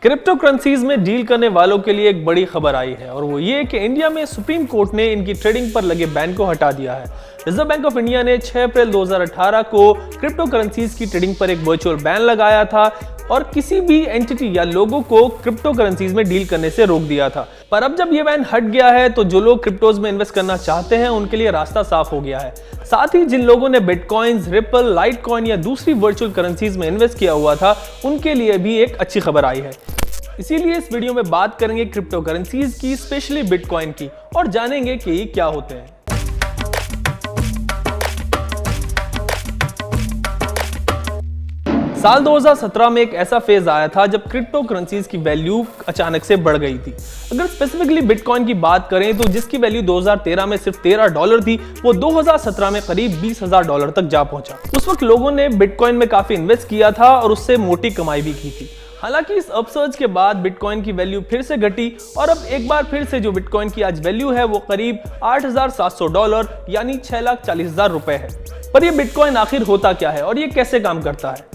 Crypto currencies में deal करने वालों के लिए एक बड़ी खबर आई है और वो ये कि इंडिया में सुप्रीम कोर्ट ने इनकी ट्रेडिंग पर लगे बैन को हटा दिया है। रिजर्व बैंक ऑफ इंडिया ने 6 अप्रैल 2018 को क्रिप्टो करेंसीज की ट्रेडिंग पर एक वर्चुअल बैन लगाया था और किसी भी एंटिटी या लोगों को क्रिप्टो करेंसीज में डील करने से रोक दिया था। पर अब जब ये बैन हट गया है तो जो लोग क्रिप्टोज में इन्वेस्ट करना चाहते हैं उनके लिए रास्ता साफ हो गया है। साथ ही जिन लोगों ने बिटकॉइंस, रिपल, लाइटकॉइन या दूसरी वर्चुअल करेंसीज में इन्वेस्ट किया हुआ था उनके लिए भी एक अच्छी खबर आई है। इसीलिए इस वीडियो में बात करेंगे क्रिप्टो करेंसीज की, स्पेशली बिटकॉइन की, और जानेंगे कि ये क्या होते हैं। साल 2017 में एक ऐसा फेज आया था जब क्रिप्टो करेंसीज की वैल्यू अचानक से बढ़ गई थी। अगर स्पेसिफिकली बिटकॉइन की बात करें तो जिसकी वैल्यू 2013 में सिर्फ $13 थी, वो 2017 में करीब $20,000 तक जा पहुंचा। उस वक्त लोगों ने बिटकॉइन में काफी इन्वेस्ट किया था और उससे मोटी कमाई भी की थी। हालांकि इस अपसर्ज के बाद बिटकॉइन की वैल्यू फिर से घटी और अब एक बार फिर से जो बिटकॉइन की आज वैल्यू है वो करीब $8,700 यानी $6,40,000 है। पर ये बिटकॉइन आखिर होता क्या है और ये कैसे काम करता है?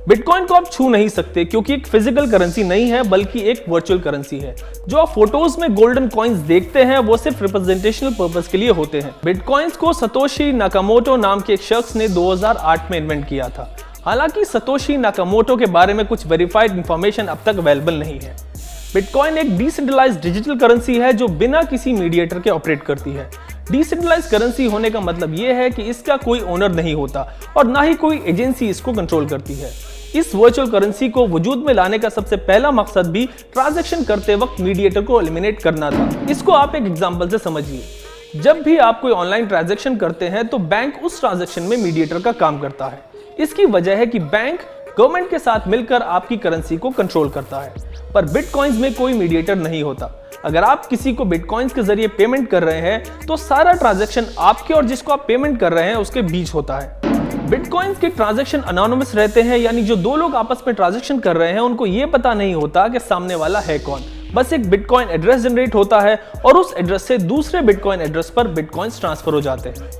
बिटकॉइन को आप छू नहीं सकते क्योंकि एक फिजिकल करेंसी नहीं है बल्कि एक वर्चुअल करेंसी है। जो आप फोटोज में गोल्डन कॉइन्स देखते हैं वो सिर्फ रिप्रेजेंटेशनल पर्पस के लिए होते हैं। बिटकॉइंस को सतोशी नाकामोटो नाम के एक शख्स ने 2008 में इन्वेंट किया था। हालांकि सतोशी नाकामोटो के बारे में कुछ वेरीफाइड इंफॉर्मेशन अब तक अवेलेबल नहीं है। बिटकॉइन एक डिसेंट्रलाइज्ड डिजिटल करेंसी है जो बिना किसी मीडिएटर के ऑपरेट करती है। डिसेंट्रलाइज्ड करेंसी होने का मतलब यह है कि इसका कोई ओनर नहीं होता और ना ही कोई एजेंसी इसको कंट्रोल करती है। इस वर्चुअल करेंसी को वजूद में लाने का सबसे पहला मकसद भी ट्रांजैक्शन करते वक्त मीडिएटर को एलिमिनेट करना था। इसको आप एक एग्जांपल से समझिए। जब भी आप कोई ऑनलाइन ट्रांजैक्शन करते हैं तो बैंक उस ट्रांजैक्शन में मीडिएटर का काम करता है। इसकी वजह है कि बैंक गवर्नमेंट के साथ मिलकर आपकी करेंसी को कंट्रोल करता है। पर बिटकॉइंस में कोई मीडिएटर नहीं होता। अगर आप किसी को बिटकॉइंस के जरिए पेमेंट कर रहे हैं तो सारा ट्रांजैक्शन आपके और जिसको आप पेमेंट कर रहे हैं उसके बीच होता है। बिटकॉइंस के ट्रांजैक्शन अनोनिमस रहते हैं, यानी जो दो लोग आपस में ट्रांजैक्शन कर रहे हैं उनको ये पता नहीं होता कि सामने वाला है कौन। बस एक बिटकॉइन एड्रेस जनरेट होता है और उस एड्रेस से दूसरे बिटकॉइन एड्रेस पर बिटकॉइंस ट्रांसफर हो जाते हैं।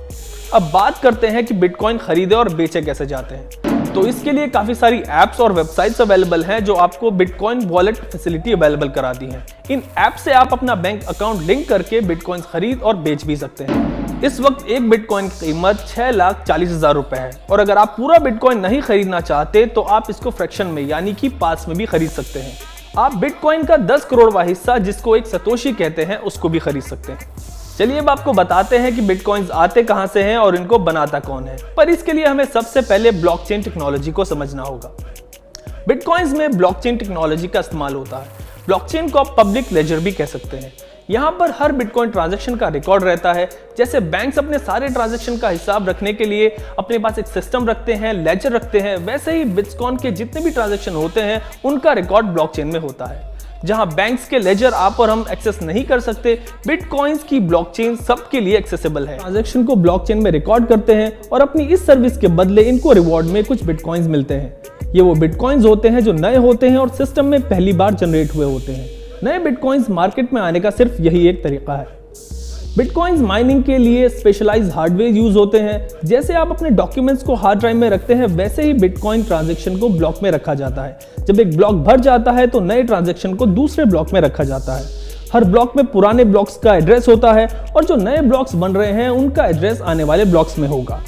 अब बात करते हैं कि बिटकॉइन खरीदे और बेचे कैसे जाते हैं। तो इसके लिए काफी सारी एप्स और वेबसाइट्स अवेलेबल हैं जो आपको बिटकॉइन वॉलेट फैसिलिटी अवेलेबल कराती हैं। इन ऐप से आप अपना बैंक अकाउंट लिंक करके बिटकॉइंस खरीद और बेच भी सकते हैं। इस वक्त एक बिटकॉइन की कीमत $6,40,000 है और अगर आप पूरा बिटकॉइन नहीं खरीदना चाहते तो आप इसको फ्रैक्शन में यानी कि पार्ट्स में भी खरीद सकते हैं। आप बिटकॉइन का 10 करोड़वां हिस्सा, जिसको एक सतोशी कहते हैं, उसको भी खरीद सकते हैं। चलिए अब आपको बताते हैं कि बिटकॉइंस आते कहां से हैं और इनको बनाता कौन है। पर इसके लिए हमें सबसे पहले ब्लॉकचेन टेक्नोलॉजी को समझना होगा। बिटकॉइंस में ब्लॉकचेन टेक्नोलॉजी का इस्तेमाल होता है। ब्लॉकचेन को आप पब्लिक लेजर भी कह सकते हैं। यहाँ पर हर बिटकॉइन ट्रांजैक्शन का रिकॉर्ड रहता है। जैसे बैंक्स अपने सारे ट्रांजैक्शन का हिसाब रखने के लिए अपने पास एक सिस्टम रखते हैं, लेजर रखते हैं, वैसे ही बिटकॉइन के जितने भी ट्रांजैक्शन होते हैं उनका रिकॉर्ड ब्लॉकचेन में होता है। जहां बैंक्स के लेजर आप और हम एक्सेस नहीं कर सकते, बिटकॉइंस की ब्लॉकचेन सबके लिए एक्सेसिबल है। ट्रांजैक्शन को ब्लॉकचेन में रिकॉर्ड करते हैं और अपनी इस सर्विस के बदले इनको रिवॉर्ड में कुछ बिटकॉइंस मिलते हैं। ये वो बिटकॉइंस होते हैं जो नए होते हैं और सिस्टम में पहली बार जनरेट हुए होते हैं। नए बिटकॉइंस मार्केट में आने का सिर्फ यही एक तरीका है। बिटकॉइंस माइनिंग के लिए स्पेशलाइज्ड हार्डवेयर यूज होते हैं। जैसे आप अपने डॉक्यूमेंट्स को हार्ड ड्राइव में रखते हैं वैसे ही बिटकॉइन ट्रांजैक्शन को ब्लॉक में रखा जाता है। जब एक ब्लॉक भर जाता है तो नए ट्रांजैक्शन को दूसरे ब्लॉक में रखा जाता है। हर ब्लॉक में पुराने ब्लॉक्स का एड्रेस होता है और जो नए ब्लॉक्स बन रहे हैं उनका एड्रेस आने वाले ब्लॉक्स में होगा।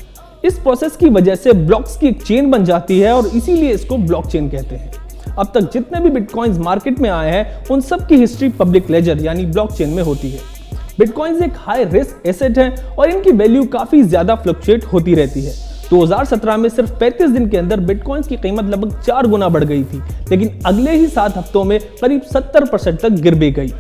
इस प्रोसेस की वजह से ब्लॉक्स की एक चेन बन जाती है और इसीलिए इसको ब्लॉकचेन कहते हैं। अब तक जितने भी बिटकॉइंस मार्केट में आए हैं उन सब की हिस्ट्री पब्लिक लेजर यानी ब्लॉकचेन में होती है। बिटकॉइंस एक हाई रिस्क एसेट है और इनकी वैल्यू काफी ज्यादा फ्लक्चुएट होती रहती है। 2017 में सिर्फ 35 दिन के अंदर बिटकॉइंस की कीमत लगभग 4 गुना बढ़ गई थी, लेकिन अगले ही 7 हफ्तों में करीब 70% तक गिर भी गई।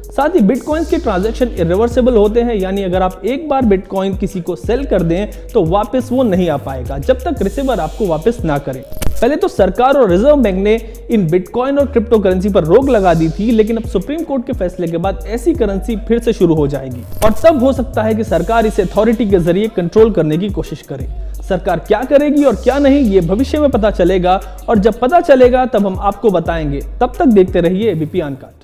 साथ ही बिटकॉइंस के ट्रांजैक्शन इरिवर्सिबल होते हैं, यानी अगर आप एक बार बिटकॉइन किसी को सेल कर दें तो वापस वो नहीं आ पाएगा जब तक रिसीवर आपको वापस ना करे। पहले तो सरकार और रिजर्व बैंक ने इन बिटकॉइन और क्रिप्टो करेंसी पर रोक लगा दी थी, लेकिन अब सुप्रीम कोर्ट के फैसले के बाद ऐसी करेंसी फिर से शुरू हो जाएगी और तब हो सकता है कि सरकार इसे अथॉरिटी के जरिए कंट्रोल करने की कोशिश करे। सरकार क्या करेगी और क्या नहीं ये भविष्य में पता चलेगा और जब पता चलेगा तब हम आपको बताएंगे। तब तक देखते रहिए एबीपी अनकट।